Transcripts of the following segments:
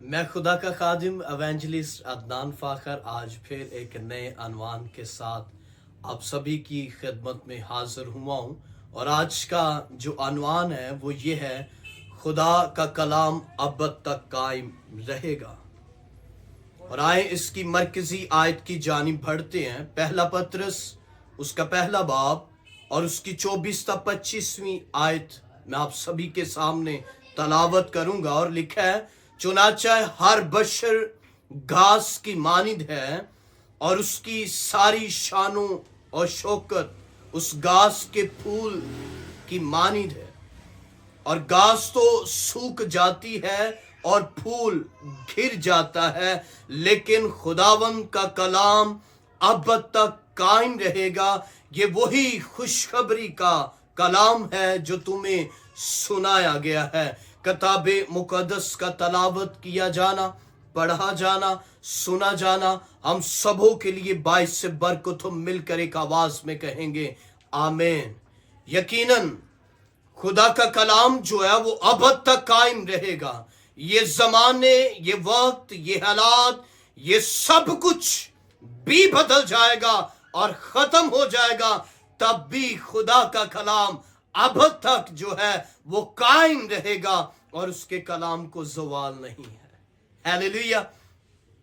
میں خدا کا خادم ایونجلسٹ عدنان فاخر آج پھر ایک نئے عنوان کے ساتھ آپ سبھی کی خدمت میں حاضر ہوا ہوں، اور آج کا جو عنوان ہے وہ یہ ہے، خدا کا کلام ابد تک قائم رہے گا۔ اور آئیں اس کی مرکزی آیت کی جانب بڑھتے ہیں۔ پہلا پطرس اس کا پہلا باب اور اس کی 24 تا 25ویں آیت میں آپ سبھی کے سامنے تلاوت کروں گا، اور لکھا ہے، چنانچہ ہر بشر گھاس کی مانند ہے اور اس کی ساری شانوں اور شوکت اس گھاس کے پھول کی مانند ہے، اور گھاس تو سوکھ جاتی ہے اور پھول گر جاتا ہے، لیکن خداوند کا کلام ابد تک قائم رہے گا۔ یہ وہی خوشخبری کا کلام ہے جو تمہیں سنایا گیا ہے۔ کتاب مقدس کا تلاوت کیا جانا، پڑھا جانا، سنا جانا ہم سبوں کے لیے باعث برکت، ہم مل کر ایک آواز میں کہیں گے آمین۔ یقیناً خدا کا کلام جو ہے وہ ابد تک قائم رہے گا۔ یہ زمانے، یہ وقت، یہ حالات، یہ سب کچھ بھی بدل جائے گا اور ختم ہو جائے گا، تب بھی خدا کا کلام ابد تک جو ہے وہ قائم رہے گا اور اس کے کلام کو زوال نہیں ہے۔ ہیلیلویا۔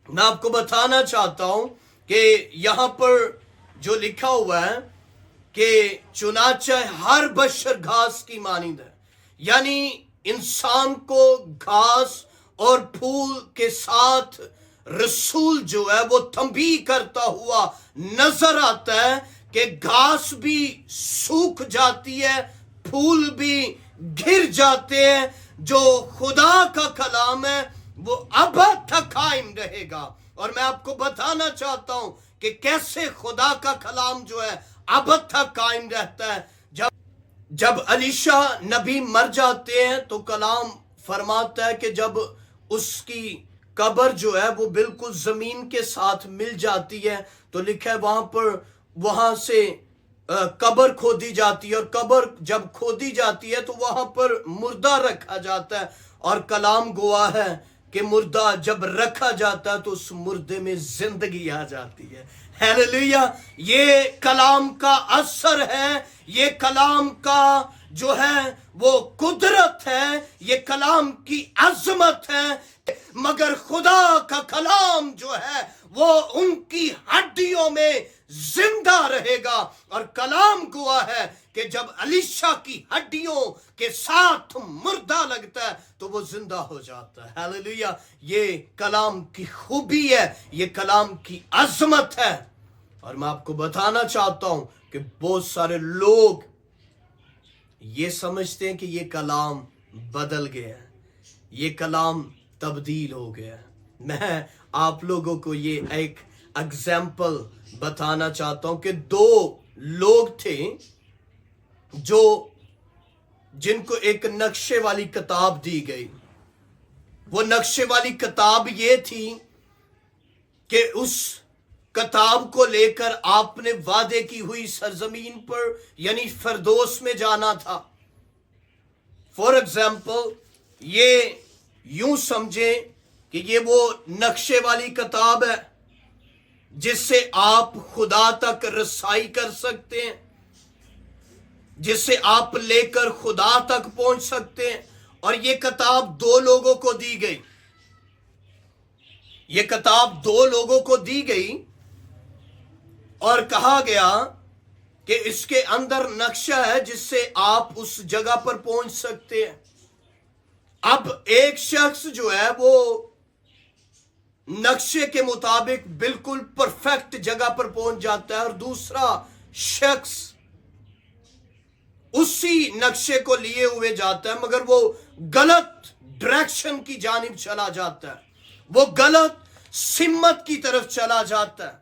میں آپ کو بتانا چاہتا ہوں کہ یہاں پر جو لکھا ہوا ہے کہ چنانچہ ہر بشر گھاس کی مانند ہے، یعنی انسان کو گھاس اور پھول کے ساتھ رسول جو ہے وہ تنبیہ کرتا ہوا نظر آتا ہے کہ گھاس بھی سوکھ جاتی ہے، پھول بھی گر جاتے ہیں، جو خدا کا کلام ہے وہ ابد تک قائم رہے گا۔ اور میں آپ کو بتانا چاہتا ہوں کہ کیسے خدا کا کلام جو ہے ابد تک قائم رہتا ہے۔ جب الیشا نبی مر جاتے ہیں تو کلام فرماتا ہے کہ جب اس کی قبر جو ہے وہ بالکل زمین کے ساتھ مل جاتی ہے تو لکھا ہے وہاں سے قبر کھودی جاتی ہے، اور قبر جب کھودی جاتی ہے تو وہاں پر مردہ رکھا جاتا ہے، اور کلام گواہ ہے کہ مردہ جب رکھا جاتا ہے تو اس مردے میں زندگی آ جاتی ہے۔ ہیلیلویا۔ یہ کلام کا اثر ہے، یہ کلام کا جو ہے وہ قدرت ہے، یہ کلام کی عظمت ہے، مگر خدا کا کلام جو ہے وہ ان کی ہڈیوں میں زندہ رہے گا۔ اور کلام گواہ ہے کہ جب الیشا کی ہڈیوں کے ساتھ مردہ لگتا ہے تو وہ زندہ ہو جاتا ہے۔ ہیلیلویا۔ یہ کلام کی خوبی ہے، یہ کلام کی عظمت ہے۔ اور میں آپ کو بتانا چاہتا ہوں کہ بہت سارے لوگ یہ سمجھتے ہیں کہ یہ کلام بدل گیا ہے، یہ کلام تبدیل ہو گیا ہے۔ میں آپ لوگوں کو یہ ایک اگزامپل بتانا چاہتا ہوں کہ دو لوگ تھے جن کو ایک نقشے والی کتاب دی گئی۔ وہ نقشے والی کتاب یہ تھی کہ اس کتاب کو لے کر آپ نے وعدے کی ہوئی سرزمین پر یعنی فردوس میں جانا تھا۔ فار ایگزامپل یہ یوں سمجھیں کہ یہ وہ نقشے والی کتاب ہے جس سے آپ خدا تک رسائی کر سکتے ہیں، جس سے آپ لے کر خدا تک پہنچ سکتے ہیں۔ اور یہ کتاب دو لوگوں کو دی گئی، یہ کتاب دو لوگوں کو دی گئی، اور کہا گیا کہ اس کے اندر نقشہ ہے جس سے آپ اس جگہ پر پہنچ سکتے ہیں۔ اب ایک شخص جو ہے وہ نقشے کے مطابق بالکل پرفیکٹ جگہ پر پہنچ جاتا ہے، اور دوسرا شخص اسی نقشے کو لیے ہوئے جاتا ہے مگر وہ غلط ڈائریکشن کی جانب چلا جاتا ہے، وہ غلط سمت کی طرف چلا جاتا ہے۔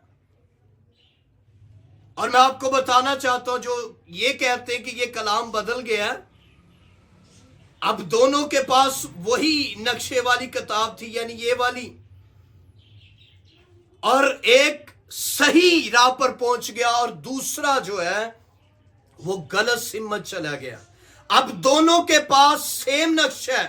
اور میں آپ کو بتانا چاہتا ہوں جو یہ کہتے ہیں کہ یہ کلام بدل گیا ہے، اب دونوں کے پاس وہی نقشے والی کتاب تھی، یعنی یہ والی، اور ایک صحیح راہ پر پہنچ گیا اور دوسرا جو ہے وہ غلط سمت چلا گیا۔ اب دونوں کے پاس سیم نقشہ ہے،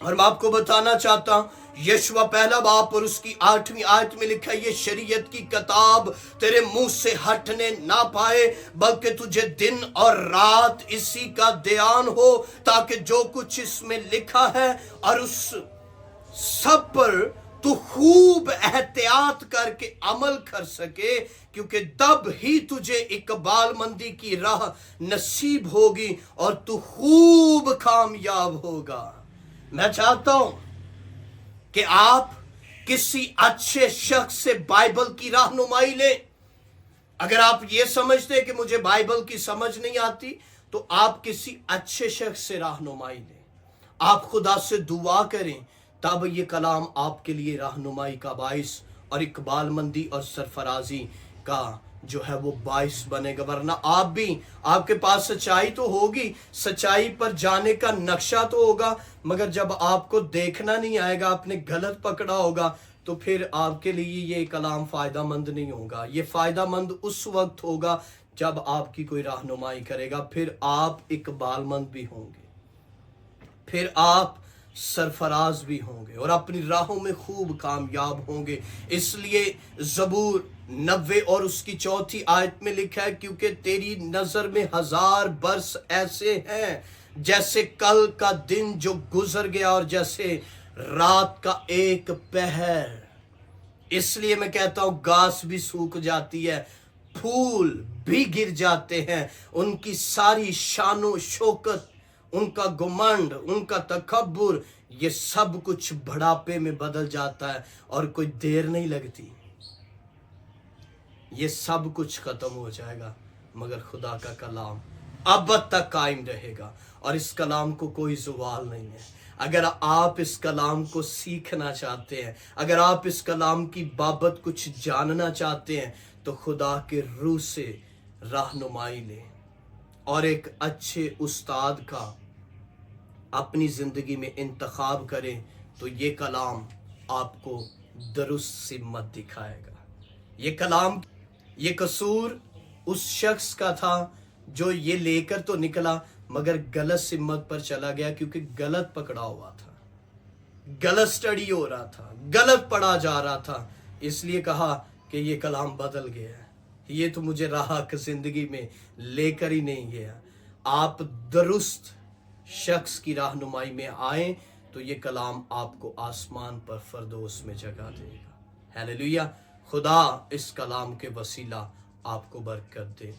اور میں آپ کو بتانا چاہتا ہوں یشوع پہلا باب اور اس کی 8ویں آیت میں لکھا ہے یہ شریعت کی کتاب تیرے منہ سے ہٹنے نہ پائے بلکہ تجھے دن اور رات اسی کا دھیان ہو تاکہ جو کچھ اس میں لکھا ہے اور اس سب پر تو خوب احتیاط کر کے عمل کر سکے کیونکہ تب ہی تجھے اقبال مندی کی راہ نصیب ہوگی اور تو خوب کامیاب ہوگا۔ میں چاہتا ہوں کہ آپ کسی اچھے شخص سے بائبل کی رہنمائی لیں۔ اگر آپ یہ سمجھتے ہیں کہ مجھے بائبل کی سمجھ نہیں آتی تو آپ کسی اچھے شخص سے رہنمائی لیں، آپ خدا سے دعا کریں، تب یہ کلام آپ کے لیے رہنمائی کا باعث اور اقبال مندی اور سرفرازی کا جو ہے وہ باعث بنے گا۔ ورنہ آپ کے پاس سچائی تو ہوگی، سچائی پر جانے کا نقشہ تو ہوگا، مگر جب آپ کو دیکھنا نہیں آئے گا، آپ نے غلط پکڑا ہوگا تو پھر آپ کے لیے یہ کلام فائدہ مند نہیں ہوگا۔ یہ فائدہ مند اس وقت ہوگا جب آپ کی کوئی رہنمائی کرے گا، پھر آپ اقبال مند بھی ہوں گے، پھر آپ سرفراز بھی ہوں گے اور اپنی راہوں میں خوب کامیاب ہوں گے۔ اس لیے زبور 90 اور اس کی 4 آیت میں لکھا ہے کیونکہ تیری نظر میں 1000 برس ایسے ہیں جیسے کل کا دن جو گزر گیا اور جیسے رات کا ایک پہر۔ اس لیے میں کہتا ہوں گھاس بھی سوکھ جاتی ہے، پھول بھی گر جاتے ہیں، ان کی ساری شان و شوکت، ان کا گمنڈ، ان کا تکبر، یہ سب کچھ بڑھاپے میں بدل جاتا ہے اور کوئی دیر نہیں لگتی، یہ سب کچھ ختم ہو جائے گا، مگر خدا کا کلام ابد تک قائم رہے گا اور اس کلام کو کوئی زوال نہیں ہے۔ اگر آپ اس کلام کو سیکھنا چاہتے ہیں، اگر آپ اس کلام کی بابت کچھ جاننا چاہتے ہیں تو خدا کے روح سے رہنمائی لیں اور ایک اچھے استاد کا اپنی زندگی میں انتخاب کریں تو یہ کلام آپ کو درست سمت دکھائے گا۔ یہ کلام، یہ قصور اس شخص کا تھا جو یہ لے کر تو نکلا مگر غلط سمت پر چلا گیا کیونکہ غلط پکڑا ہوا تھا، غلط سٹڈی ہو رہا تھا، غلط پڑھا جا رہا تھا، اس لیے کہا کہ یہ کلام بدل گیا ہے، یہ تو مجھے راہ زندگی میں لے کر ہی نہیں گیا۔ آپ درست شخص کی رہنمائی میں آئیں تو یہ کلام آپ کو آسمان پر فردوس میں جگہ دے گا۔ ہیلیلویا! خدا اس کلام کے وسیلہ آپ کو برکت دے۔